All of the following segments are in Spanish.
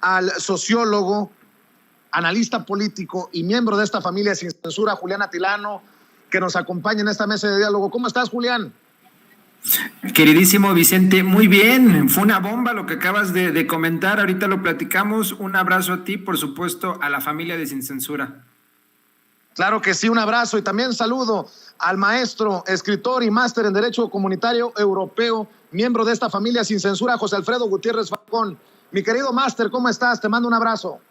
al sociólogo, analista político y miembro de esta familia sin censura, Julián Atilano, que nos acompaña en esta mesa de diálogo. ¿Cómo estás, Julián? Queridísimo Vicente, muy bien, fue una bomba lo que acabas de comentar, ahorita lo platicamos. Un abrazo a ti, por supuesto, a la familia de Sin Censura. Claro que sí, un abrazo y también saludo al maestro, escritor y máster en Derecho Comunitario Europeo, miembro de esta familia sin censura, José Alfredo Gutiérrez Falcón. Mi querido máster, ¿cómo estás? Te mando un abrazo.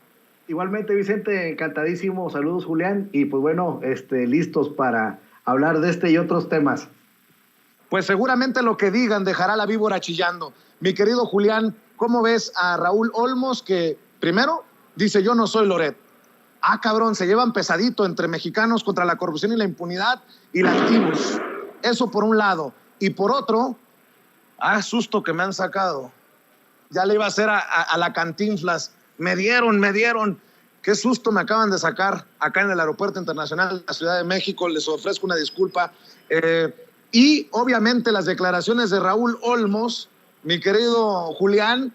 Igualmente, Vicente, encantadísimo. Saludos, Julián. Y pues bueno, listos para hablar de este y otros temas. Pues seguramente lo que digan dejará la víbora chillando. Mi querido Julián, ¿cómo ves a Raúl Olmos, que primero dice yo no soy Loret? Ah, cabrón, se llevan pesadito entre mexicanos contra la corrupción y la impunidad y latinos. Eso por un lado. Y por otro, susto que me han sacado. Ya le iba a hacer a la Cantinflas. Me dieron. Qué susto me acaban de sacar acá en el Aeropuerto Internacional de la Ciudad de México. Les ofrezco una disculpa. Y obviamente las declaraciones de Raúl Olmos, mi querido Julián,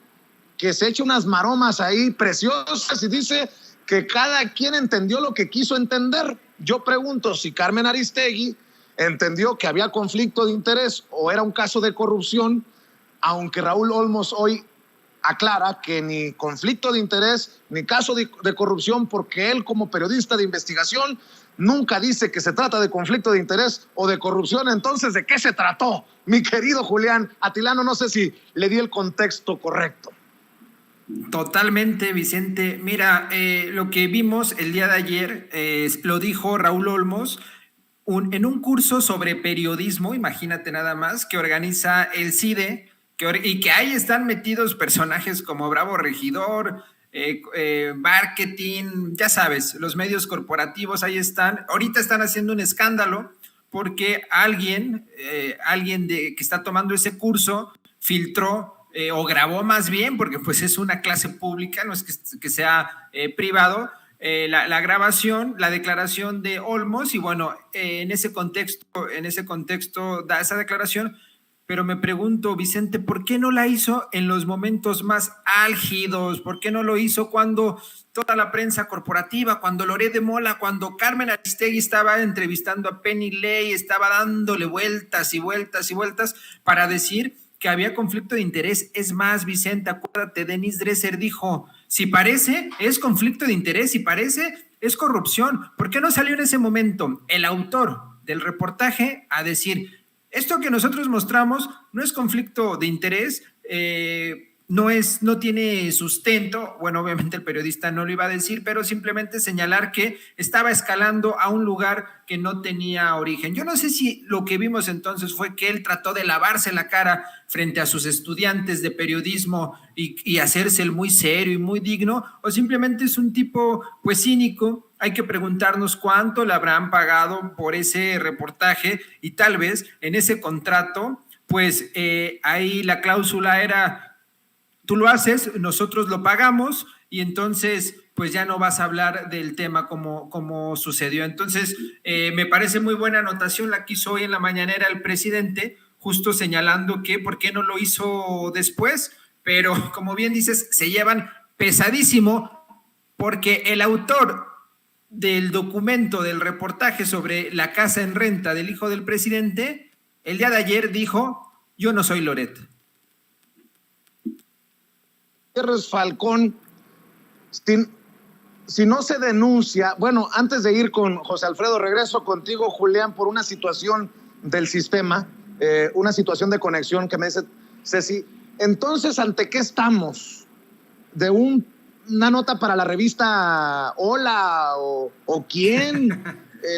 que se echa unas maromas ahí preciosas y dice que cada quien entendió lo que quiso entender. Yo pregunto si Carmen Aristegui entendió que había conflicto de interés o era un caso de corrupción, aunque Raúl Olmos hoy aclara que ni conflicto de interés ni caso de corrupción, porque él, como periodista de investigación, nunca dice que se trata de conflicto de interés o de corrupción. Entonces, ¿de qué se trató, mi querido Julián Atilano? No sé si le di el contexto correcto. Totalmente, Vicente. Mira, lo que vimos el día de ayer, lo dijo Raúl Olmos, en un curso sobre periodismo, imagínate nada más, que organiza el CIDE, y que ahí están metidos personajes como Bravo Regidor, marketing, ya sabes, los medios corporativos ahí están. Ahorita están haciendo un escándalo porque alguien que está tomando ese curso filtró o grabó más bien, porque pues es una clase pública, no es que sea privado, la grabación, la declaración de Olmos, y bueno, en ese contexto da esa declaración. Pero me pregunto, Vicente, ¿por qué no la hizo en los momentos más álgidos? ¿Por qué no lo hizo cuando toda la prensa corporativa, cuando Loret de Mola, cuando Carmen Aristegui estaba entrevistando a Penny Ley, estaba dándole vueltas y vueltas y vueltas para decir que había conflicto de interés? Es más, Vicente, acuérdate, Denise Dresser dijo, si parece, es conflicto de interés, si parece, es corrupción. ¿Por qué no salió en ese momento el autor del reportaje a decir, esto que nosotros mostramos no es conflicto de interés, no tiene sustento? Bueno, obviamente el periodista no lo iba a decir, pero simplemente señalar que estaba escalando a un lugar que no tenía origen. Yo no sé si lo que vimos entonces fue que él trató de lavarse la cara frente a sus estudiantes de periodismo y hacerse el muy serio y muy digno, o simplemente es un tipo pues cínico. Hay que preguntarnos cuánto le habrán pagado por ese reportaje, y tal vez en ese contrato, pues ahí la cláusula era, tú lo haces, nosotros lo pagamos, y entonces pues ya no vas a hablar del tema como sucedió. Entonces me parece muy buena anotación la que hizo hoy en la mañanera el presidente, justo señalando que por qué no lo hizo después, pero como bien dices, se llevan pesadísimo, porque el autor del documento, del reportaje sobre la casa en renta del hijo del presidente, el día de ayer dijo, yo no soy Loret. Gutiérrez Falcón, si no se denuncia, bueno, antes de ir con José Alfredo, regreso contigo, Julián, por una situación del sistema, una situación de conexión que me dice Ceci. Entonces, ¿ante qué estamos? ¿De una nota para la revista Hola o quién?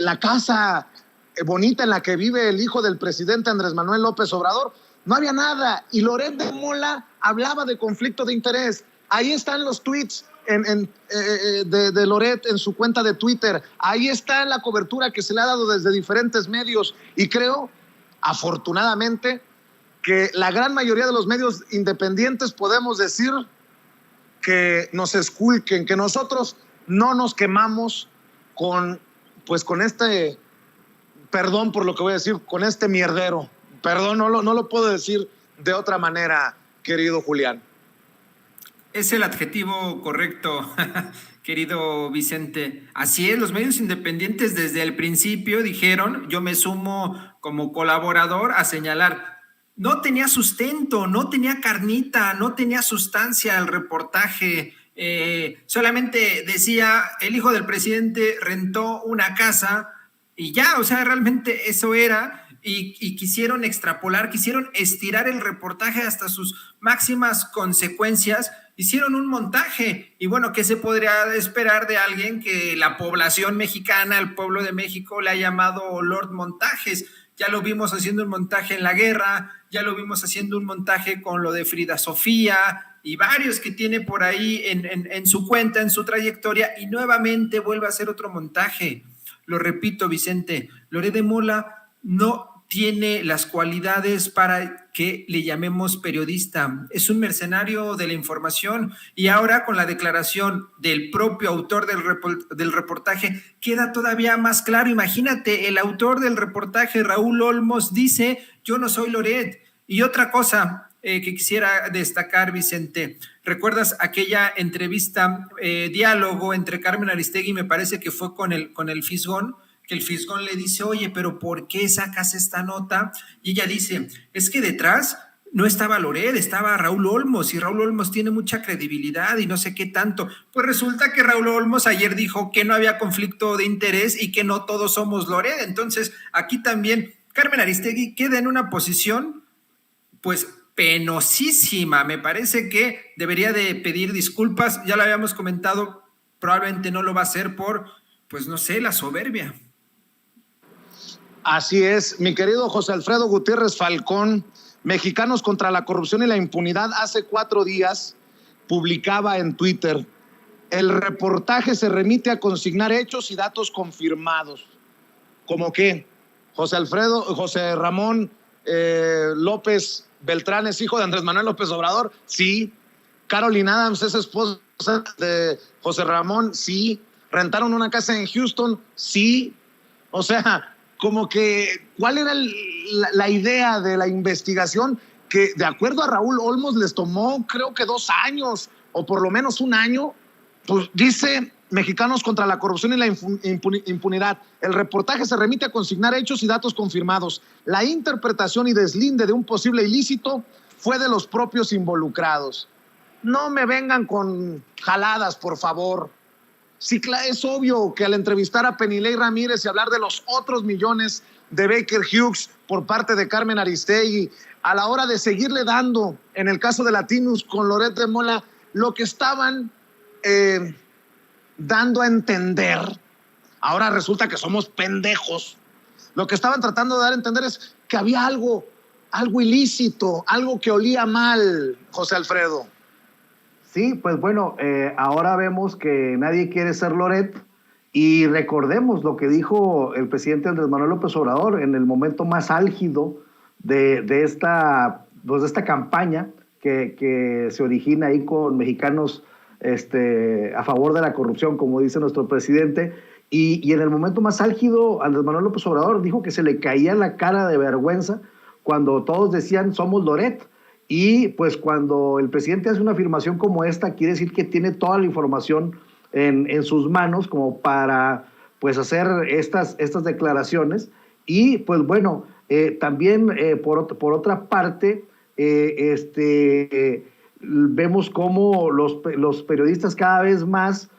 La casa bonita en la que vive el hijo del presidente Andrés Manuel López Obrador. No había nada. Y Loret de Mola hablaba de conflicto de interés. Ahí están los tweets de Loret en su cuenta de Twitter. Ahí está la cobertura que se le ha dado desde diferentes medios. Y creo, afortunadamente, que la gran mayoría de los medios independientes podemos decir que nos esculquen, que nosotros no nos quemamos con este, perdón por lo que voy a decir, con este mierdero. Perdón, no lo puedo decir de otra manera, querido Julián. Es el adjetivo correcto, querido Vicente. Así es, los medios independientes desde el principio dijeron, yo me sumo como colaborador a señalar, no tenía sustento, no tenía carnita, no tenía sustancia el reportaje. Solamente decía, el hijo del presidente rentó una casa y ya, o sea, realmente eso era. Y quisieron extrapolar, quisieron estirar el reportaje hasta sus máximas consecuencias, hicieron un montaje. Y bueno, ¿qué se podría esperar de alguien que la población mexicana, el pueblo de México, le ha llamado Lord Montajes? Ya lo vimos haciendo un montaje en la guerra, ya lo vimos haciendo un montaje con lo de Frida Sofía y varios que tiene por ahí en su cuenta, en su trayectoria, y nuevamente vuelve a hacer otro montaje. Lo repito, Vicente, Loret de Mola no tiene las cualidades para que le llamemos periodista. Es un mercenario de la información y ahora con la declaración del propio autor del reportaje queda todavía más claro. Imagínate, el autor del reportaje, Raúl Olmos, dice, yo no soy Loret. Y otra cosa que quisiera destacar, Vicente, ¿recuerdas aquella entrevista, diálogo entre Carmen Aristegui, me parece que fue con el Fisgón? Que el Fisgón le dice, oye, pero ¿por qué sacas esta nota? Y ella dice, es que detrás no estaba Loret, estaba Raúl Olmos, y Raúl Olmos tiene mucha credibilidad y no sé qué tanto. Pues resulta que Raúl Olmos ayer dijo que no había conflicto de interés y que no todos somos Loret. Entonces, aquí también Carmen Aristegui queda en una posición, pues, penosísima. Me parece que debería de pedir disculpas, ya lo habíamos comentado, probablemente no lo va a hacer por, pues, no sé, la soberbia. Así es, mi querido José Alfredo Gutiérrez Falcón, Mexicanos contra la Corrupción y la Impunidad, hace 4 días publicaba en Twitter, el reportaje se remite a consignar hechos y datos confirmados. ¿Cómo qué? José Ramón López Beltrán es hijo de Andrés Manuel López Obrador, sí. Caroline Adams es esposa de José Ramón, sí. Rentaron una casa en Houston, sí. O sea, como que, ¿cuál era la idea de la investigación? Que de acuerdo a Raúl Olmos les tomó creo que 2 años o por lo menos 1 año. Pues dice Mexicanos contra la Corrupción y la Impunidad, el reportaje se remite a consignar hechos y datos confirmados. La interpretación y deslinde de un posible ilícito fue de los propios involucrados. No me vengan con jaladas, por favor. Sí, es obvio que al entrevistar a Penilei Ramírez y hablar de los otros millones de Baker Hughes por parte de Carmen Aristegui, a la hora de seguirle dando, en el caso de Latinus con Loret de Mola, lo que estaban dando a entender, ahora resulta que somos pendejos. Lo que estaban tratando de dar a entender es que había algo ilícito, algo que olía mal, José Alfredo. Sí, pues bueno, ahora vemos que nadie quiere ser Loret y recordemos lo que dijo el presidente Andrés Manuel López Obrador en el momento más álgido de esta campaña que se origina ahí con Mexicanos a favor de la corrupción, como dice nuestro presidente, y en el momento más álgido Andrés Manuel López Obrador dijo que se le caía la cara de vergüenza cuando todos decían somos Loret. Y pues cuando el presidente hace una afirmación como esta, quiere decir que tiene toda la información en sus manos como para pues hacer estas declaraciones. Y pues bueno, también por otra parte, vemos cómo los periodistas cada vez más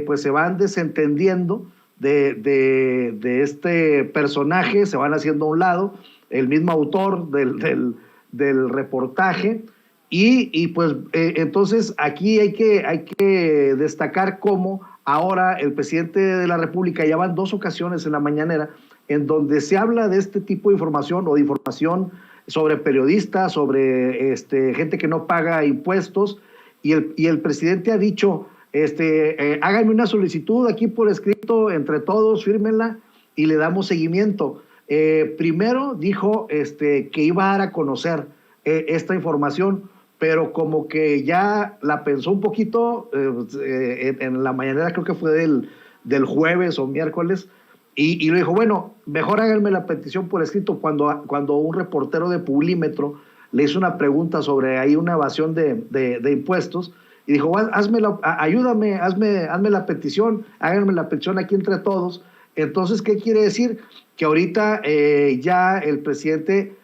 pues se van desentendiendo de este personaje, se van haciendo a un lado, el mismo autor del reportaje, y pues entonces aquí hay que destacar cómo ahora el presidente de la República, ya van 2 ocasiones en la mañanera en donde se habla de este tipo de información o de información sobre periodistas, sobre gente que no paga impuestos, y el presidente ha dicho, háganme una solicitud aquí por escrito entre todos, fírmenla y le damos seguimiento. Primero dijo que iba a dar a conocer esta información, pero como que ya la pensó un poquito en la mañanera, creo que fue del jueves o miércoles, y le dijo, bueno, mejor háganme la petición por escrito. Cuando un reportero de Publímetro le hizo una pregunta sobre ahí una evasión de impuestos, y dijo, ayúdame, hazme la petición, háganme la petición aquí entre todos. Entonces, ¿qué quiere decir? Que ahorita ya el presidente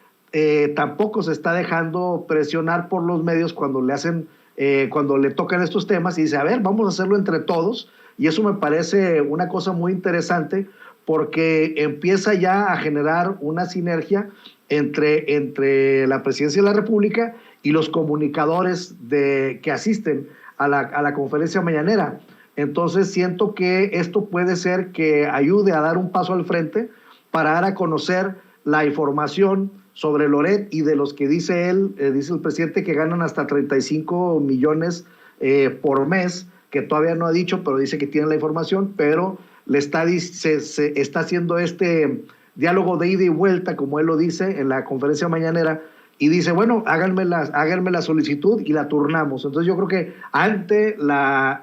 tampoco se está dejando presionar por los medios cuando le tocan estos temas, y dice, a ver, vamos a hacerlo entre todos, y eso me parece una cosa muy interesante, porque empieza ya a generar una sinergia entre la Presidencia de la República y los comunicadores que asisten a la conferencia mañanera. Entonces siento que esto puede ser que ayude a dar un paso al frente para dar a conocer la información sobre Loret y de los que dice él, dice el presidente, que ganan hasta 35 millones por mes, que todavía no ha dicho, pero dice que tiene la información, pero se está haciendo este diálogo de ida y vuelta, como él lo dice en la conferencia mañanera, y dice, bueno, háganme la solicitud y la turnamos. Entonces yo creo que ante la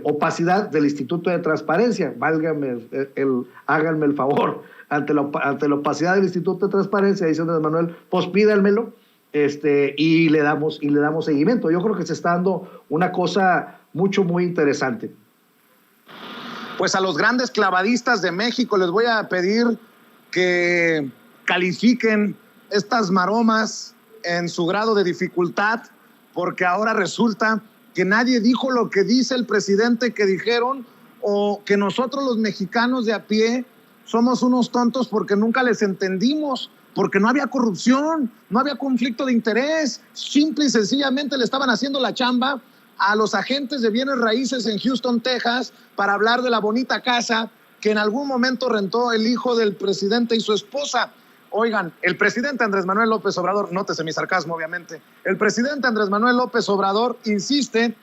opacidad del Instituto de Transparencia, háganme el favor, ante la opacidad del Instituto de Transparencia, dice Andrés Manuel, pues pídanmelo, y le damos seguimiento. Yo creo que se está dando una cosa muy interesante. Pues a los grandes clavadistas de México les voy a pedir que califiquen estas maromas en su grado de dificultad, porque ahora resulta que nadie dijo lo que dice el presidente que dijeron, o que nosotros los mexicanos de a pie somos unos tontos porque nunca les entendimos, porque no había corrupción, no había conflicto de interés, simple y sencillamente le estaban haciendo la chamba a los agentes de bienes raíces en Houston, Texas, para hablar de la bonita casa que en algún momento rentó el hijo del presidente y su esposa. Oigan, el presidente Andrés Manuel López Obrador, nótese mi sarcasmo obviamente, el presidente Andrés Manuel López Obrador insiste,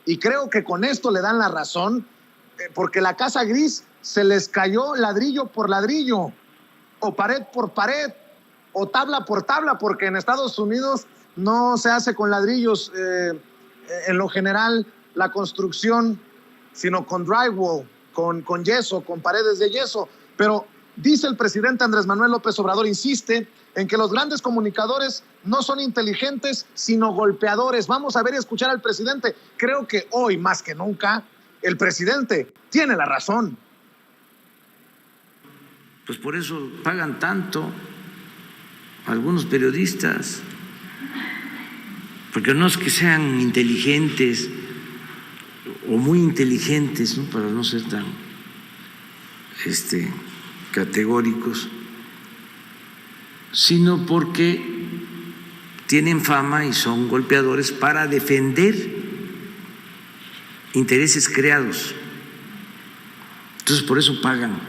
y creo que con esto le dan la razón, porque la casa gris se les cayó ladrillo por ladrillo, o pared por pared, o tabla por tabla, porque en Estados Unidos no se hace con ladrillos en lo general la construcción, sino con drywall, con yeso, con paredes de yeso. Pero dice el presidente Andrés Manuel López Obrador, insiste en que los grandes comunicadores no son inteligentes, sino golpeadores. Vamos a ver y escuchar al presidente. Creo que hoy, más que nunca, el presidente tiene la razón. Pues por eso pagan tanto algunos periodistas, porque no es que sean inteligentes o muy inteligentes, ¿no?, para no ser tan categóricos, sino porque tienen fama y son golpeadores para defender intereses creados. Entonces por eso pagan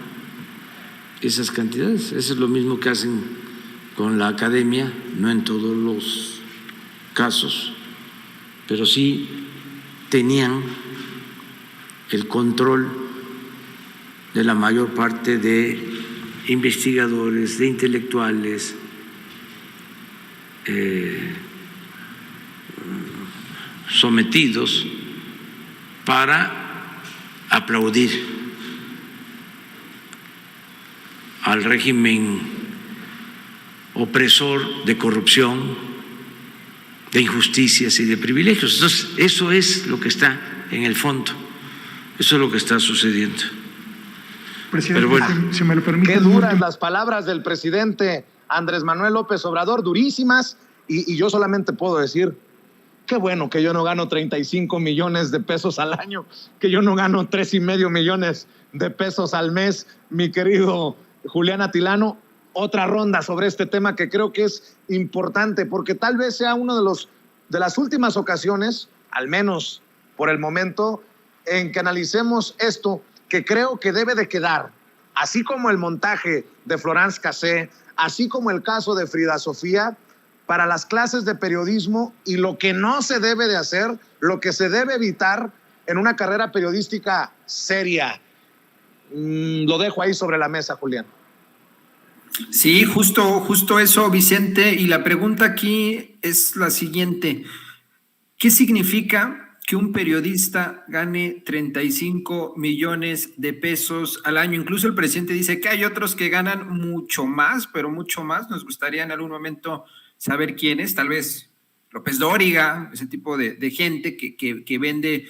esas cantidades. Eso es lo mismo que hacen con la academia, no en todos los casos, pero sí tenían el control de la mayor parte de investigadores, de intelectuales, sometidos para aplaudir al régimen opresor de corrupción, de injusticias y de privilegios. Entonces, eso es lo que está en el fondo, eso es lo que está sucediendo. Presidente, pero bueno, si me lo permite. Qué duras las palabras del presidente Andrés Manuel López Obrador, durísimas, y yo solamente puedo decir, qué bueno que yo no gano 35 millones de pesos al año, que yo no gano 3.5 millones de pesos al mes, mi querido Julián Atilano. Otra ronda sobre este tema que creo que es importante, porque tal vez sea uno de las últimas ocasiones, al menos por el momento, en que analicemos esto, que creo que debe de quedar, así como el montaje de Florence Cassé, así como el caso de Frida Sofía, para las clases de periodismo, y lo que no se debe de hacer, lo que se debe evitar en una carrera periodística seria. Lo dejo ahí sobre la mesa, Julián. Sí, justo eso, Vicente. Y la pregunta aquí es la siguiente. ¿Qué significa que un periodista gane 35 millones de pesos al año? Incluso el presidente dice que hay otros que ganan mucho más, pero mucho más. Nos gustaría en algún momento saber quiénes, tal vez López Dóriga, ese tipo de gente que vende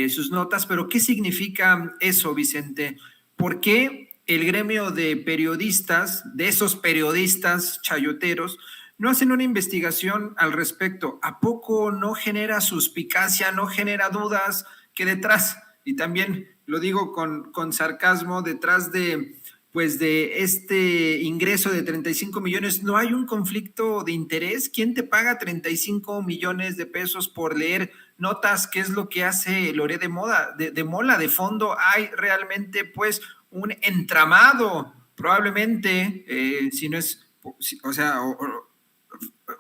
sus notas. Pero ¿qué significa eso, Vicente? ¿Por qué el gremio de periodistas, de esos periodistas chayoteros, no hacen una investigación al respecto? ¿A poco no genera suspicacia, no genera dudas que detrás, y también lo digo con sarcasmo, detrás de este ingreso de 35 millones, ¿no hay un conflicto de interés? ¿Quién te paga 35 millones de pesos por leer notas? ¿Qué es lo que hace Loret de Mola? De fondo hay realmente pues un entramado, probablemente, si no es, o sea,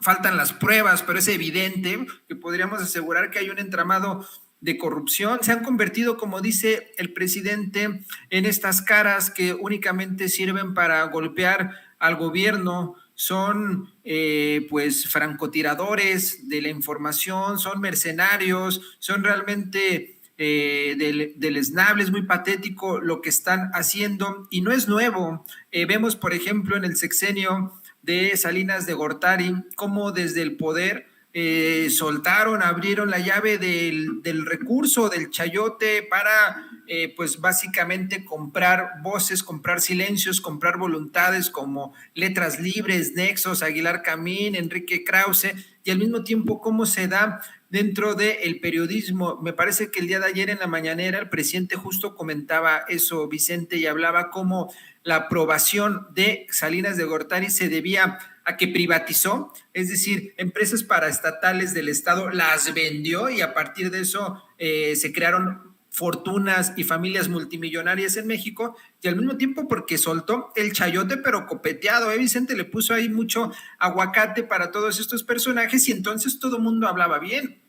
faltan las pruebas, pero es evidente que podríamos asegurar que hay un entramado de corrupción. Se han convertido, como dice el presidente, en estas caras que únicamente sirven para golpear al gobierno. Son pues francotiradores de la información, son mercenarios, son realmente deleznables. Es muy patético lo que están haciendo y no es nuevo. Vemos, por ejemplo, en el sexenio de Salinas de Gortari, cómo desde el poder soltaron, abrieron la llave del recurso del chayote para pues básicamente comprar voces, comprar silencios, comprar voluntades como Letras Libres, Nexos, Aguilar Camín, Enrique Krause, y al mismo tiempo cómo se da dentro del periodismo. Me parece que el día de ayer en la mañanera el presidente justo comentaba eso, Vicente, y hablaba cómo la aprobación de Salinas de Gortari se debía a que privatizó, es decir, empresas paraestatales del Estado las vendió y a partir de eso se crearon fortunas y familias multimillonarias en México, y al mismo tiempo porque soltó el chayote pero copeteado, Vicente, le puso ahí mucho aguacate para todos estos personajes y entonces todo el mundo hablaba bien.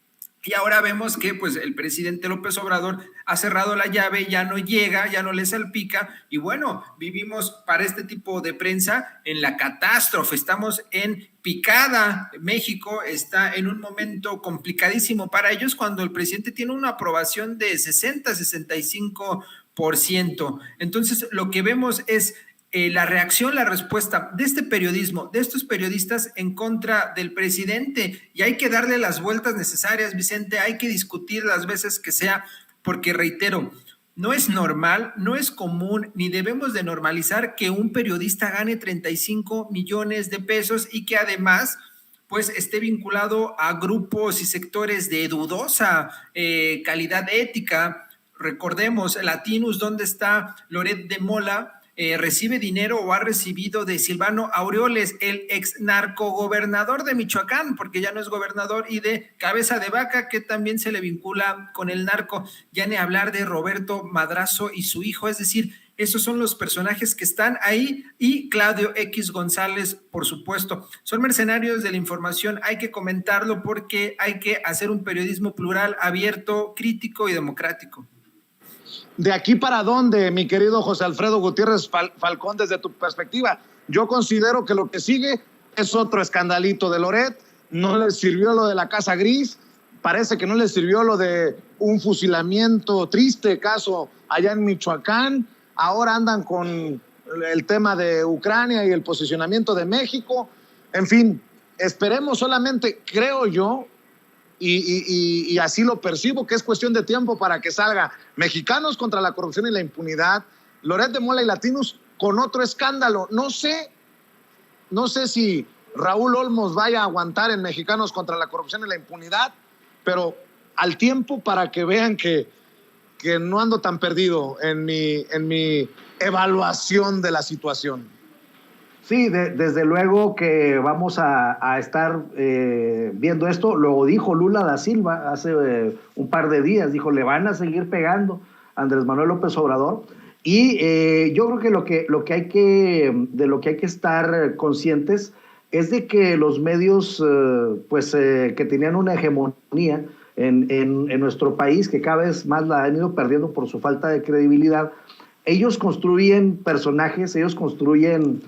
Y ahora vemos que pues el presidente López Obrador ha cerrado la llave, ya no llega, ya no le salpica, y bueno, vivimos para este tipo de prensa en la catástrofe, estamos en picada. México está en un momento complicadísimo para ellos cuando el presidente tiene una aprobación de 60-65%. Entonces lo que vemos es la reacción, la respuesta de este periodismo, de estos periodistas en contra del presidente, y hay que darle las vueltas necesarias, Vicente, hay que discutir las veces que sea, porque reitero, no es normal, no es común, ni debemos de normalizar que un periodista gane 35 millones de pesos y que además pues esté vinculado a grupos y sectores de dudosa calidad ética. Recordemos, Latinus, ¿dónde está Loret de Mola? Recibe dinero o ha recibido de Silvano Aureoles, el ex narcogobernador de Michoacán, porque ya no es gobernador, y de Cabeza de Vaca, que también se le vincula con el narco. Ya ni hablar de Roberto Madrazo y su hijo, es decir, esos son los personajes que están ahí, y Claudio X González, por supuesto. Son mercenarios de la información, hay que comentarlo porque hay que hacer un periodismo plural, abierto, crítico y democrático. ¿De aquí para dónde, mi querido José Alfredo Gutiérrez Falcón, desde tu perspectiva? Yo considero que lo que sigue es otro escandalito de Loret. No les sirvió lo de la Casa Gris, parece que no les sirvió lo de un fusilamiento, triste caso allá en Michoacán. Ahora andan con el tema de Ucrania y el posicionamiento de México. En fin, esperemos solamente, creo yo, y así lo percibo, que es cuestión de tiempo para que salga Mexicanos contra la corrupción y la impunidad, Loret de Mola y Latinus con otro escándalo. No sé si Raúl Olmos vaya a aguantar en Mexicanos contra la corrupción y la impunidad, pero al tiempo, para que vean que no ando tan perdido en mi evaluación de la situación. Sí, desde luego que vamos a estar viendo esto. Lo dijo Lula da Silva hace un par de días, dijo, le van a seguir pegando a Andrés Manuel López Obrador. Y yo creo que lo que hay que estar conscientes es de que los medios que tenían una hegemonía en nuestro país, que cada vez más la han ido perdiendo por su falta de credibilidad, ellos construyen personajes, ellos construyen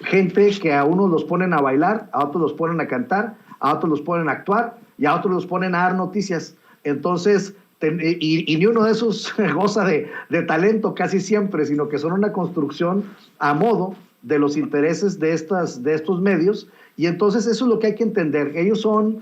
gente que a unos los ponen a bailar, a otros los ponen a cantar, a otros los ponen a actuar y a otros los ponen a dar noticias. Entonces, y ni uno de esos goza de talento casi siempre, sino que son una construcción a modo de los intereses de estos medios, y entonces eso es lo que hay que entender. Ellos son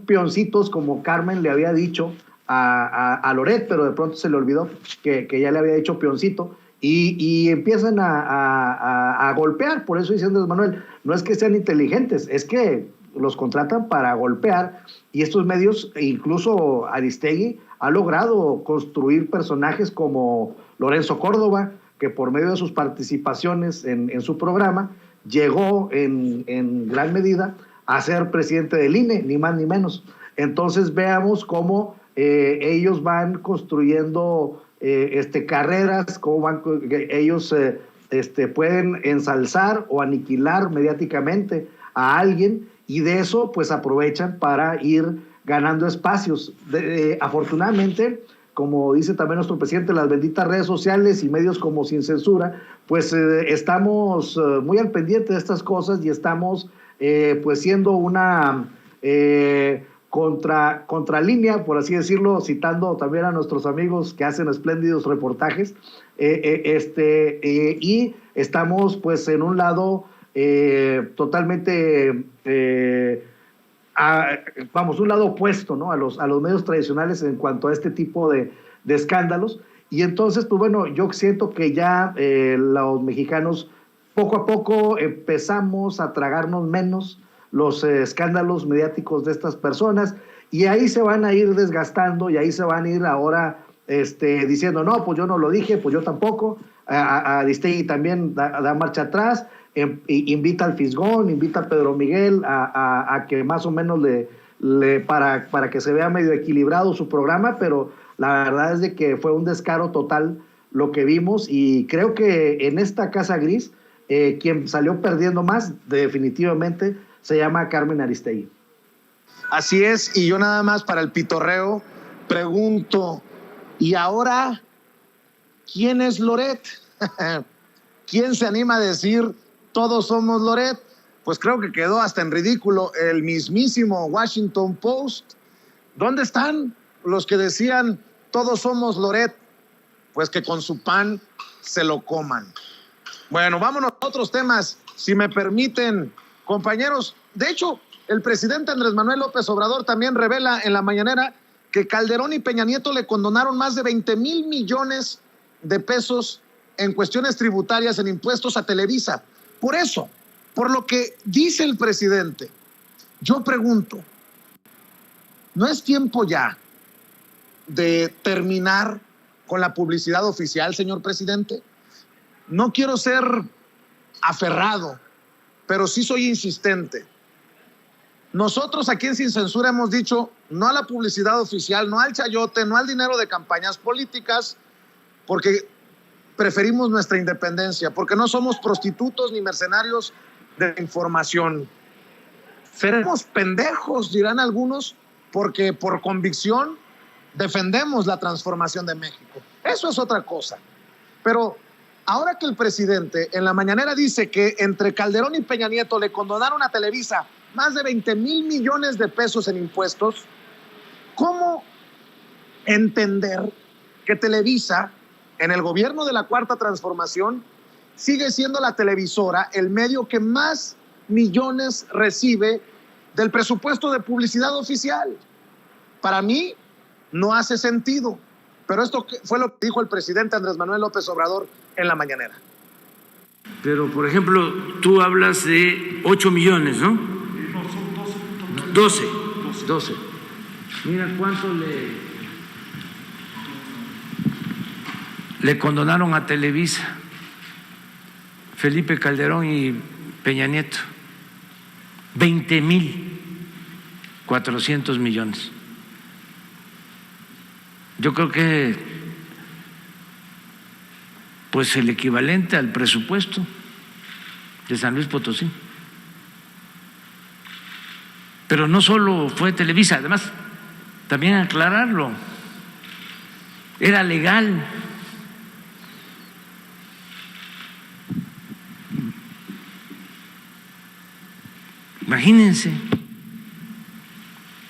peoncitos, como Carmen le había dicho a Loret, pero de pronto se le olvidó que ya le había dicho peoncito, y empiezan a golpear. Por eso dice Andrés Manuel, no es que sean inteligentes, es que los contratan para golpear, y estos medios, incluso Aristegui, ha logrado construir personajes como Lorenzo Córdoba, que por medio de sus participaciones en su programa, llegó en gran medida a ser presidente del INE, ni más ni menos. Entonces veamos cómo ellos van construyendo carreras, cómo ellos pueden ensalzar o aniquilar mediáticamente a alguien, y de eso pues aprovechan para ir ganando espacios. Afortunadamente, como dice también nuestro presidente, las benditas redes sociales y medios como Sin Censura, pues estamos muy al pendiente de estas cosas, y estamos pues siendo una contralínea, por así decirlo, citando también a nuestros amigos que hacen espléndidos reportajes, y estamos pues en un lado totalmente un lado opuesto, ¿no?, a los medios tradicionales en cuanto a este tipo de escándalos. Y entonces, pues bueno, yo siento que ya los mexicanos poco a poco empezamos a tragarnos menos los escándalos mediáticos de estas personas, y ahí se van a ir desgastando, y ahí se van a ir ahora diciendo, no, pues yo no lo dije, pues yo tampoco. Aristegui también da marcha atrás, invita al Fisgón, invita a Pedro Miguel a que más o menos para que se vea medio equilibrado su programa, pero la verdad es de que fue un descaro total lo que vimos, y creo que en esta Casa Gris quien salió perdiendo más definitivamente se llama Carmen Aristegui. Así es, y yo nada más para el pitorreo pregunto, ¿y ahora quién es Loret? ¿Quién se anima a decir todos somos Loret? Pues creo que quedó hasta en ridículo el mismísimo Washington Post. ¿Dónde están los que decían todos somos Loret? Pues que con su pan se lo coman. Bueno, vámonos a otros temas, si me permiten, compañeros. De hecho, el presidente Andrés Manuel López Obrador también revela en la mañanera que Calderón y Peña Nieto le condonaron más de 20,000 millones de pesos en cuestiones tributarias, en impuestos a Televisa. Por eso, por lo que dice el presidente, yo pregunto, ¿no es tiempo ya de terminar con la publicidad oficial, señor presidente? No quiero ser aferrado, pero sí soy insistente. Nosotros aquí en Sin Censura hemos dicho no a la publicidad oficial, no al chayote, no al dinero de campañas políticas, porque preferimos nuestra independencia, porque no somos prostitutos ni mercenarios de información. Seremos pendejos, dirán algunos, porque por convicción defendemos la transformación de México. Eso es otra cosa. Pero ahora que el presidente en la mañanera dice que entre Calderón y Peña Nieto le condonaron a Televisa más de 20,000 millones de pesos en impuestos, ¿cómo entender que Televisa, en el gobierno de la Cuarta Transformación, sigue siendo la televisora, el medio que más millones recibe del presupuesto de publicidad oficial? Para mí no hace sentido, pero esto fue lo que dijo el presidente Andrés Manuel López Obrador en la mañanera. Pero, por ejemplo, tú hablas de 8 millones, ¿no? No, son 12. 12. Mira cuánto le condonaron a Televisa, Felipe Calderón y Peña Nieto. 20,400 millones. Yo creo que pues el equivalente al presupuesto de San Luis Potosí. Pero no solo fue Televisa, además, también aclararlo, era legal. Imagínense.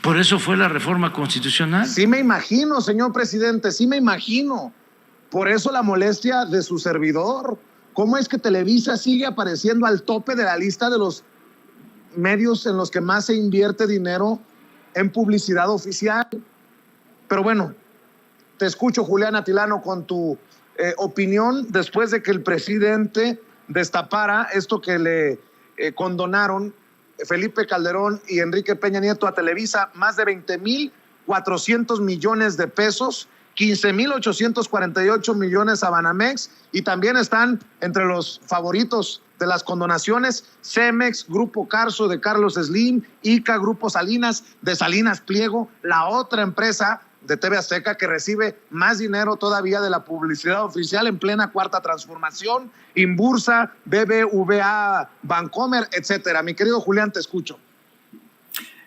Por eso fue la reforma constitucional. Sí me imagino, señor presidente, sí me imagino. Por eso la molestia de su servidor, ¿Cómo es que Televisa sigue apareciendo al tope de la lista de los medios en los que más se invierte dinero en publicidad oficial? Pero bueno, te escucho, Julián Atilano, con tu opinión después de que el presidente destapara esto que le condonaron Felipe Calderón y Enrique Peña Nieto a Televisa, más de 20,400 millones de pesos, 15,848 millones a Banamex, y también están entre los favoritos de las condonaciones Cemex, Grupo Carso de Carlos Slim, ICA, Grupo Salinas de Salinas Pliego, la otra empresa de TV Azteca que recibe más dinero todavía de la publicidad oficial en plena cuarta transformación, Inbursa, BBVA, Bancomer, etcétera. Mi querido Julián, te escucho.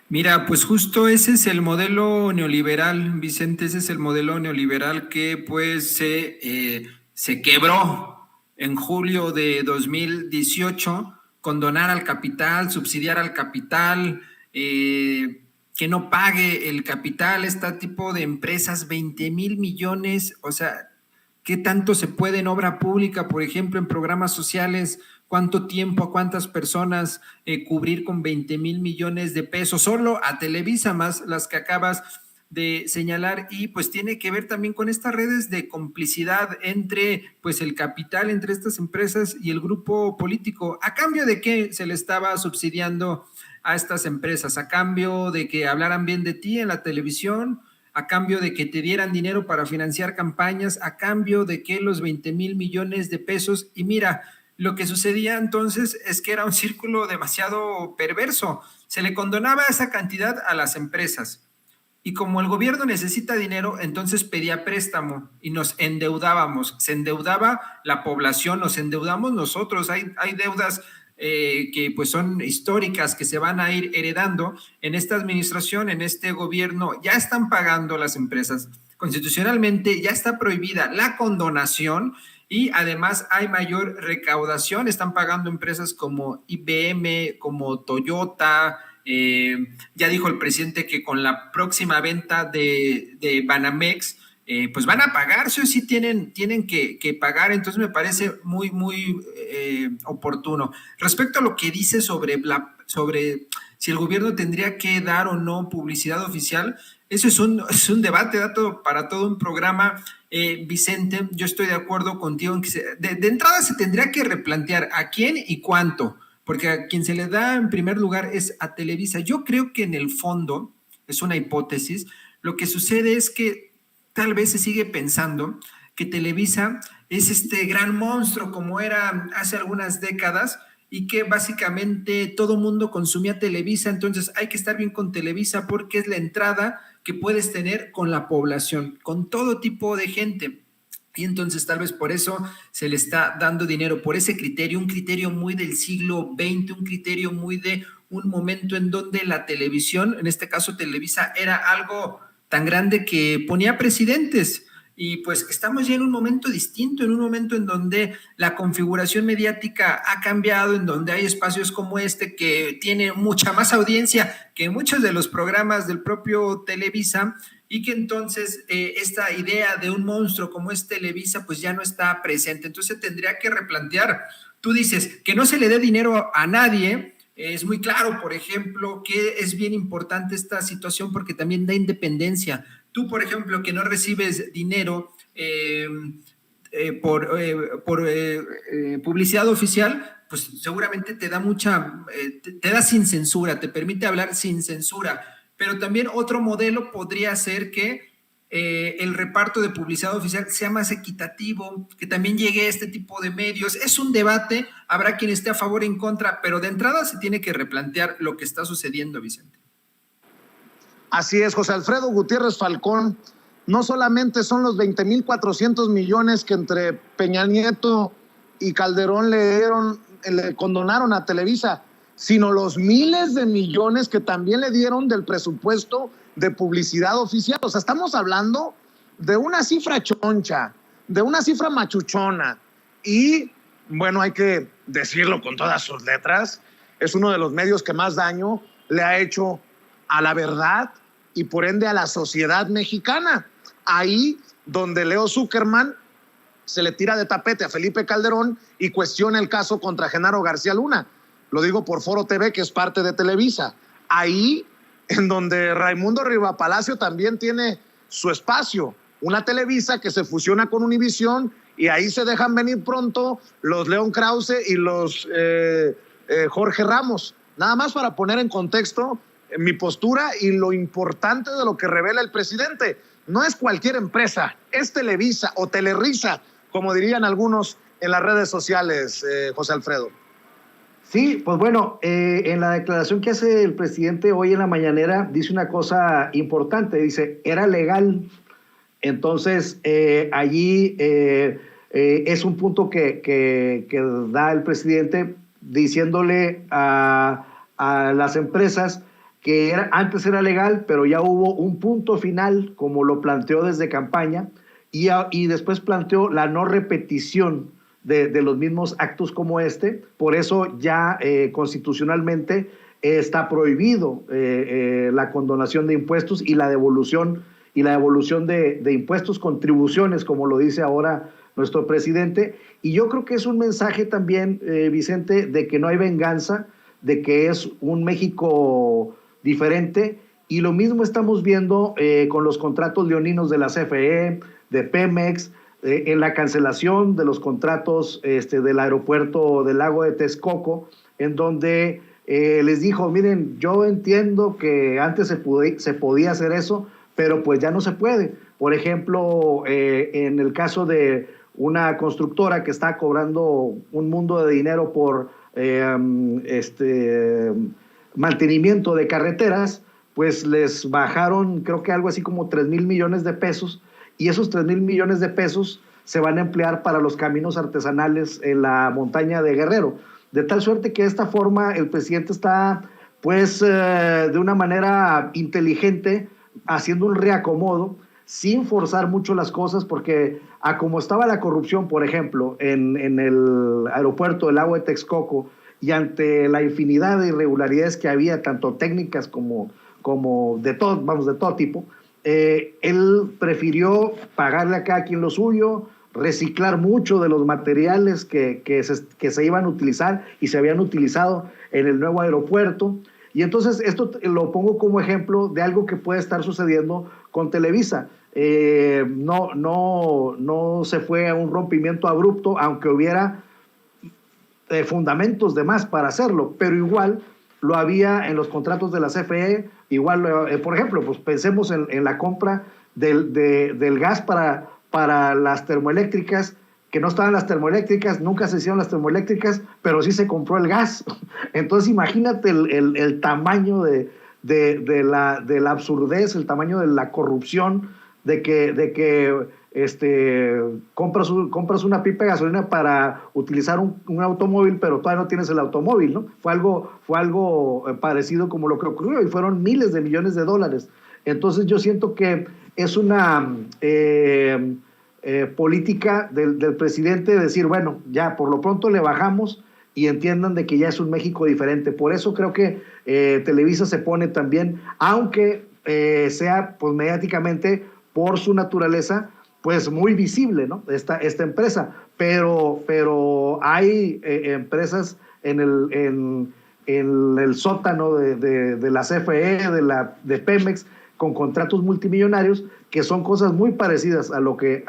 Mira, pues justo ese es el modelo neoliberal, Vicente, ese es el modelo neoliberal que pues se quebró en julio de 2018, condonar al capital, subsidiar al capital, que no pague el capital, este tipo de empresas, 20,000 millones, o sea, ¿qué tanto se puede en obra pública, por ejemplo, en programas sociales? ¿Cuánto tiempo, a cuántas personas cubrir con 20,000 millones de pesos? Solo a Televisa, más las que acabas de señalar, y pues tiene que ver también con estas redes de complicidad entre pues el capital, entre estas empresas y el grupo político. ¿A cambio de qué se le estaba subsidiando a estas empresas? ¿A cambio de que hablaran bien de ti en la televisión? ¿A cambio de que te dieran dinero para financiar campañas? ¿A cambio de que los 20,000 millones de pesos? Y mira, lo que sucedía entonces es que era un círculo demasiado perverso. Se le condonaba esa cantidad a las empresas. Y como el gobierno necesita dinero, entonces pedía préstamo y nos endeudábamos. Se endeudaba la población, nos endeudamos nosotros. Hay deudas que pues son históricas, que se van a ir heredando. En esta administración, en este gobierno, ya están pagando las empresas. Constitucionalmente ya está prohibida la condonación y además hay mayor recaudación. Están pagando empresas como IBM, como Toyota. Ya dijo el presidente que con la próxima venta de Banamex, pues van a pagar, sí tienen que pagar. Entonces me parece muy oportuno. Respecto a lo que dice sobre si el gobierno tendría que dar o no publicidad oficial, eso es un debate para todo un programa, Vicente. Yo estoy de acuerdo contigo en que de entrada se tendría que replantear a quién y cuánto, porque a quien se le da en primer lugar es a Televisa. Yo creo que en el fondo, es una hipótesis, lo que sucede es que tal vez se sigue pensando que Televisa es este gran monstruo como era hace algunas décadas y que básicamente todo mundo consumía Televisa, entonces hay que estar bien con Televisa porque es la entrada que puedes tener con la población, con todo tipo de gente. Y entonces tal vez por eso se le está dando dinero, por ese criterio, un criterio muy del siglo XX, un criterio muy de un momento en donde la televisión, en este caso Televisa, era algo tan grande que ponía presidentes. Y pues estamos ya en un momento distinto, en un momento en donde la configuración mediática ha cambiado, en donde hay espacios como este que tiene mucha más audiencia que muchos de los programas del propio Televisa, y que entonces esta idea de un monstruo como es Televisa pues ya no está presente. Entonces tendría que replantear. Tú dices que no se le dé dinero a nadie. Es muy claro, por ejemplo, que es bien importante esta situación porque también da independencia. Tú, por ejemplo, que no recibes dinero por publicidad oficial, pues seguramente te da te da sin censura, te permite hablar sin censura. Pero también otro modelo podría ser que el reparto de publicidad oficial sea más equitativo, que también llegue a este tipo de medios. Es un debate, habrá quien esté a favor e en contra, pero de entrada se tiene que replantear lo que está sucediendo, Vicente. Así es, José Alfredo Gutiérrez Falcón. No solamente son los 20,400 millones que entre Peña Nieto y Calderón le condonaron a Televisa, sino los miles de millones que también le dieron del presupuesto de publicidad oficial. O sea, estamos hablando de una cifra choncha, de una cifra machuchona. Y, bueno, hay que decirlo con todas sus letras, es uno de los medios que más daño le ha hecho a la verdad y por ende a la sociedad mexicana. Ahí donde Leo Zuckerman se le tira de tapete a Felipe Calderón y cuestiona el caso contra Genaro García Luna. Lo digo por Foro TV, que es parte de Televisa. Ahí, en donde Raimundo Rivapalacio también tiene su espacio, una Televisa que se fusiona con Univisión, y ahí se dejan venir pronto los León Krause y los Jorge Ramos. Nada más para poner en contexto mi postura y lo importante de lo que revela el presidente. No es cualquier empresa, es Televisa o Telerisa, como dirían algunos en las redes sociales, José Alfredo. Sí, pues bueno, en la declaración que hace el presidente hoy en la mañanera dice una cosa importante, dice, era legal. Entonces, allí es un punto que da el presidente diciéndole a las empresas que antes era legal, pero ya hubo un punto final, como lo planteó desde campaña, y después planteó la no repetición de los mismos actos como este. Por eso ya constitucionalmente está prohibido la condonación de impuestos y la devolución de impuestos, contribuciones, como lo dice ahora nuestro presidente. Y yo creo que es un mensaje también, Vicente, de que no hay venganza, de que es un México diferente, y lo mismo estamos viendo con los contratos leoninos de la CFE, de Pemex, en la cancelación de los contratos del aeropuerto del lago de Texcoco, en donde les dijo, miren, yo entiendo que antes se podía hacer eso, pero pues ya no se puede. Por ejemplo, en el caso de una constructora que está cobrando un mundo de dinero por mantenimiento de carreteras, pues les bajaron, creo que algo así como 3,000 millones de pesos, y esos 3,000 millones de pesos se van a emplear para los caminos artesanales en la montaña de Guerrero. De tal suerte que de esta forma el presidente está, pues, de una manera inteligente, haciendo un reacomodo, sin forzar mucho las cosas, porque a como estaba la corrupción, por ejemplo, en el aeropuerto del lago de Texcoco, y ante la infinidad de irregularidades que había, tanto técnicas como de todo tipo, él prefirió pagarle a cada quien lo suyo, reciclar mucho de los materiales que se iban a utilizar y se habían utilizado en el nuevo aeropuerto. Y entonces esto lo pongo como ejemplo de algo que puede estar sucediendo con Televisa. No se fue a un rompimiento abrupto, aunque hubiera fundamentos de más para hacerlo, pero igual lo había en los contratos de la CFE, igual, por ejemplo, pues pensemos en la compra del gas para las termoeléctricas, que no estaban las termoeléctricas, nunca se hicieron las termoeléctricas, pero sí se compró el gas. Entonces imagínate el tamaño de la absurdez, el tamaño de la corrupción, de que compras una pipa de gasolina para utilizar un automóvil, pero todavía no tienes el automóvil, ¿no? Fue algo parecido como lo que ocurrió, y fueron miles de millones de dólares. Entonces yo siento que es una política del presidente de decir, bueno, ya por lo pronto le bajamos, y entiendan de que ya es un México diferente. Por eso creo que Televisa se pone también, aunque sea pues mediáticamente, por su naturaleza, pues muy visible, ¿no? Esta empresa, pero hay empresas en el sótano de la CFE, de Pemex, con contratos multimillonarios, que son cosas muy parecidas a lo que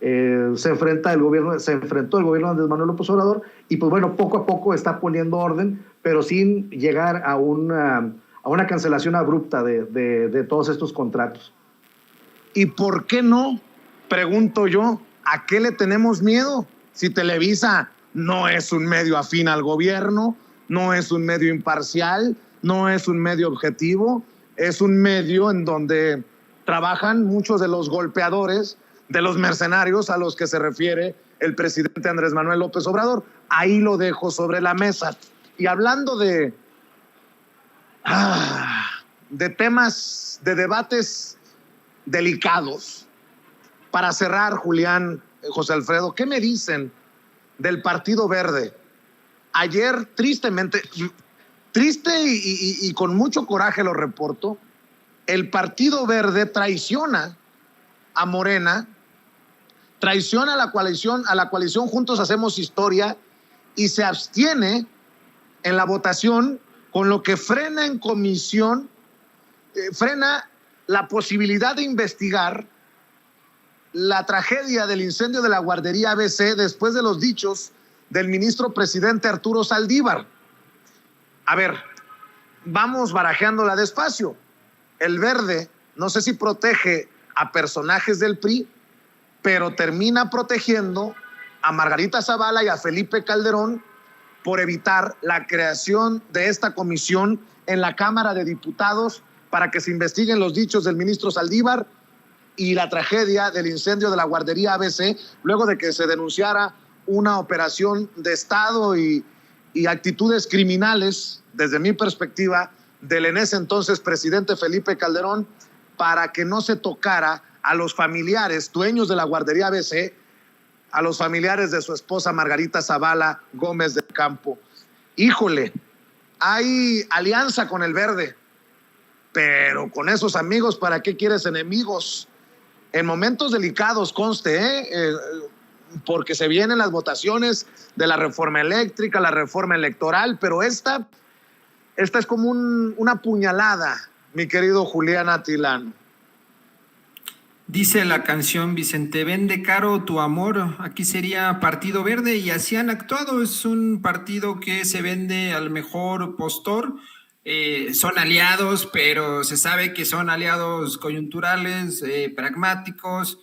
se enfrentó el gobierno de Andrés Manuel López Obrador, y pues bueno, poco a poco está poniendo orden, pero sin llegar a una cancelación abrupta de todos estos contratos. ¿Y por qué no? Pregunto yo, ¿a qué le tenemos miedo? Si Televisa no es un medio afín al gobierno, no es un medio imparcial, no es un medio objetivo, es un medio en donde trabajan muchos de los golpeadores, de los mercenarios a los que se refiere el presidente Andrés Manuel López Obrador. Ahí lo dejo sobre la mesa. Y hablando de temas, de debates delicados, para cerrar, Julián, José Alfredo, ¿qué me dicen del Partido Verde? Ayer, tristemente, triste y con mucho coraje lo reporto, el Partido Verde traiciona a Morena, traiciona a la coalición Juntos Hacemos Historia y se abstiene en la votación, con lo que frena en comisión, frena la posibilidad de investigar la tragedia del incendio de la guardería ABC después de los dichos del ministro presidente Arturo Saldívar. A ver, vamos barajeándola despacio. El Verde, no sé si protege a personajes del PRI, pero termina protegiendo a Margarita Zavala y a Felipe Calderón por evitar la creación de esta comisión en la Cámara de Diputados para que se investiguen los dichos del ministro Saldívar y la tragedia del incendio de la guardería ABC, luego de que se denunciara una operación de Estado y actitudes criminales, desde mi perspectiva, del en ese entonces presidente Felipe Calderón, para que no se tocara a los familiares dueños de la guardería ABC, a los familiares de su esposa Margarita Zavala Gómez del Campo. Híjole, hay alianza con el Verde, pero con esos amigos, ¿para qué quieres enemigos? En momentos delicados, conste, porque se vienen las votaciones de la reforma eléctrica, la reforma electoral, pero esta es como una puñalada, mi querido Julián Atilano. Dice la canción, Vicente, vende caro tu amor. Aquí sería Partido Verde y así han actuado. Es un partido que se vende al mejor postor. Son aliados, pero se sabe que son aliados coyunturales, pragmáticos.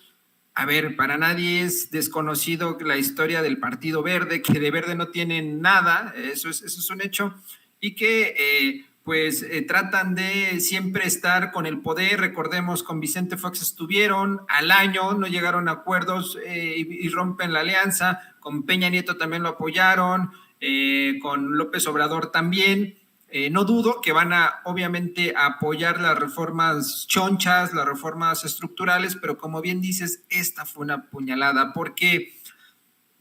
A ver, para nadie es desconocido la historia del Partido Verde, que de verde no tienen nada, eso es un hecho, y que tratan de siempre estar con el poder. Recordemos, con Vicente Fox estuvieron al año, no llegaron a acuerdos y rompen la alianza. Con Peña Nieto también lo apoyaron, con López Obrador también. No dudo que van a, obviamente, a apoyar las reformas chonchas, las reformas estructurales, pero como bien dices, esta fue una puñalada, porque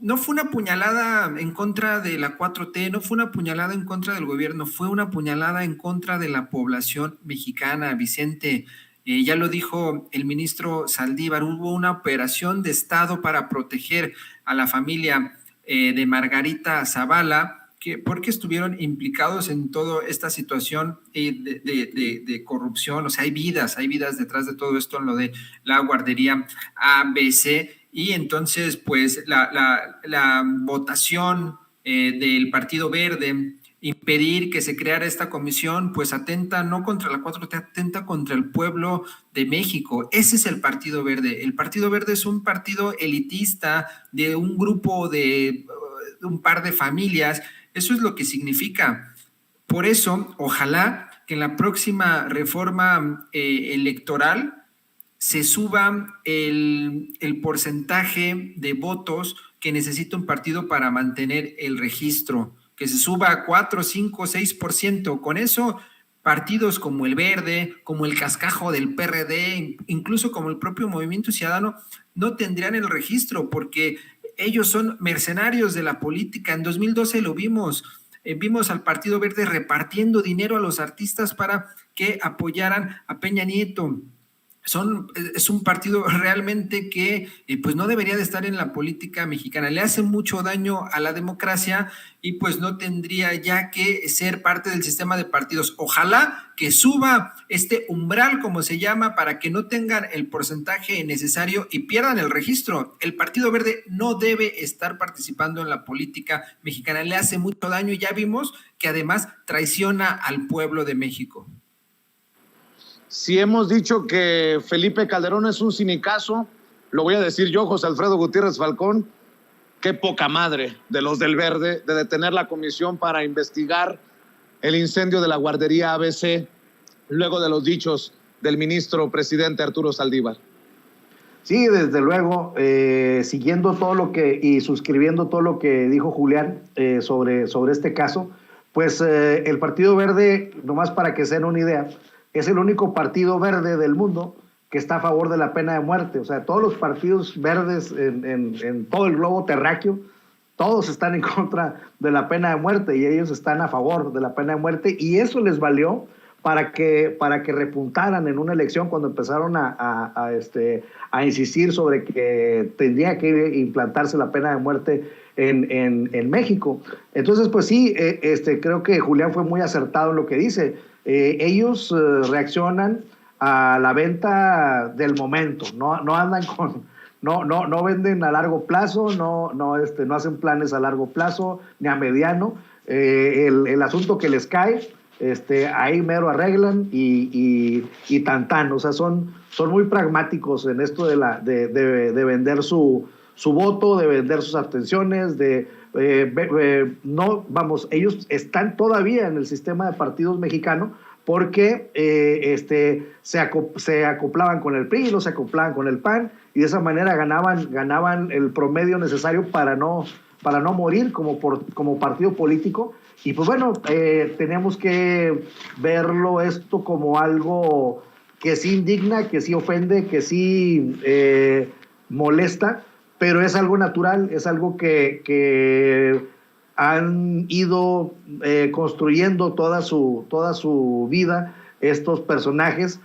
no fue una puñalada en contra de la 4T, no fue una puñalada en contra del gobierno, fue una puñalada en contra de la población mexicana, Vicente. Ya lo dijo el ministro Saldívar, hubo una operación de Estado para proteger a la familia de Margarita Zavala, porque estuvieron implicados en toda esta situación de corrupción. O sea, hay vidas detrás de todo esto en lo de la guardería ABC. Y entonces, pues, la votación del Partido Verde, impedir que se creara esta comisión, pues atenta no contra la 4T, atenta contra el pueblo de México. Ese es el Partido Verde. El Partido Verde es un partido elitista de un grupo de un par de familias. Eso es lo que significa. Por eso, ojalá que en la próxima reforma electoral se suba el porcentaje de votos que necesita un partido para mantener el registro, que se suba a 4, 5, 6%. Con eso, partidos como el Verde, como el Cascajo del PRD, incluso como el propio Movimiento Ciudadano, no tendrían el registro, porque ellos son mercenarios de la política. En 2012 lo vimos al Partido Verde repartiendo dinero a los artistas para que apoyaran a Peña Nieto. Es un partido realmente que pues no debería de estar en la política mexicana, le hace mucho daño a la democracia y pues no tendría ya que ser parte del sistema de partidos. Ojalá que suba este umbral, como se llama, para que no tengan el porcentaje necesario y pierdan el registro. El Partido Verde no debe estar participando en la política mexicana, le hace mucho daño y ya vimos que además traiciona al pueblo de México. Si hemos dicho que Felipe Calderón es un sinicazo, lo voy a decir yo, José Alfredo Gutiérrez Falcón, qué poca madre de los del Verde de detener la comisión para investigar el incendio de la guardería ABC, luego de los dichos del ministro presidente Arturo Saldívar. Sí, desde luego, siguiendo todo lo que y suscribiendo todo lo que dijo Julián sobre este caso, pues el Partido Verde, nomás para que se den una idea, es el único partido verde del mundo que está a favor de la pena de muerte. O sea, todos los partidos verdes en todo el globo terráqueo, todos están en contra de la pena de muerte y ellos están a favor de la pena de muerte, y eso les valió para que repuntaran en una elección cuando empezaron a insistir sobre que tendría que implantarse la pena de muerte en México. Entonces, pues sí, creo que Julián fue muy acertado en lo que dice. Ellos reaccionan a la venta del momento, no andan con... No venden a largo plazo, no hacen planes a largo plazo, ni a mediano. El asunto que les cae, ahí mero arreglan y tan. O sea, son muy pragmáticos en esto de vender su voto, de vender sus abstenciones, ellos están todavía en el sistema de partidos mexicano porque se acoplaban con el PRI, no se acoplaban con el PAN, y de esa manera ganaban el promedio necesario para no morir como partido político. Y pues bueno, tenemos que verlo esto como algo que sí indigna, que sí ofende, que sí molesta, pero es algo natural, es algo que han ido construyendo toda su vida estos personajes.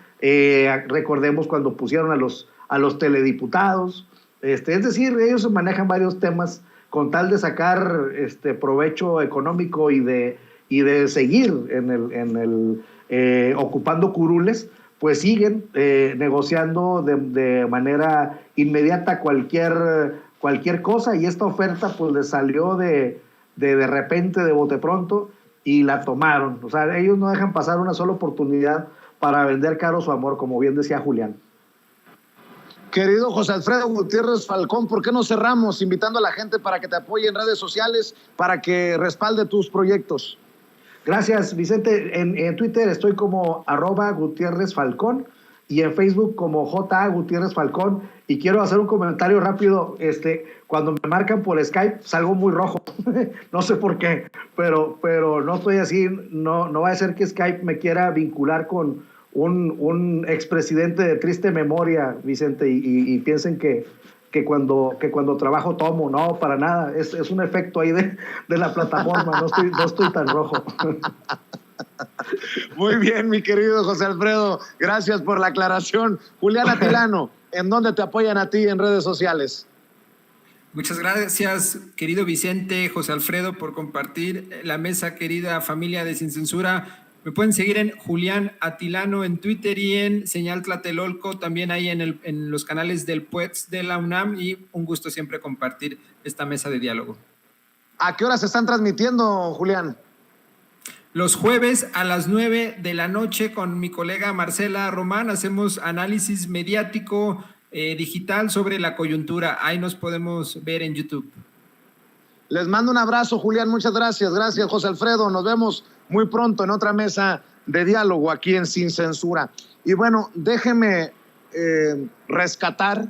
Recordemos cuando pusieron a los telediputados, es decir, ellos manejan varios temas con tal de sacar provecho económico y de seguir ocupando curules, pues siguen negociando de manera inmediata cualquier cosa, y esta oferta pues les salió de repente, de bote pronto, y la tomaron. O sea, ellos no dejan pasar una sola oportunidad para vender caro su amor, como bien decía Julián. Querido José Alfredo Gutiérrez Falcón, ¿por qué no cerramos invitando a la gente para que te apoye en redes sociales, para que respalde tus proyectos? Gracias, Vicente. En Twitter estoy como @Gutiérrez Falcón y en Facebook como J. Gutiérrez Falcón. Y quiero hacer un comentario rápido. Cuando me marcan por Skype salgo muy rojo. No sé por qué, pero no estoy así. No va a ser que Skype me quiera vincular con un expresidente de triste memoria, Vicente, y piensen que cuando trabajo tomo. No, para nada. Es un efecto ahí de la plataforma. No estoy tan rojo. Muy bien, mi querido José Alfredo. Gracias por la aclaración. Julián Atilano, ¿en dónde te apoyan a ti en redes sociales? Muchas gracias, querido Vicente, José Alfredo, por compartir la mesa, querida familia de Sin Censura. Me pueden seguir en Julián Atilano en Twitter y en Señal Tlatelolco, también ahí en los canales del PUETS de la UNAM, y un gusto siempre compartir esta mesa de diálogo. ¿A qué hora se están transmitiendo, Julián? Los jueves a las 9 de la noche con mi colega Marcela Román hacemos análisis mediático digital sobre la coyuntura. Ahí nos podemos ver en YouTube. Les mando un abrazo, Julián. Muchas gracias. Gracias, José Alfredo. Nos vemos muy pronto en otra mesa de diálogo aquí en Sin Censura. Y bueno, déjeme rescatar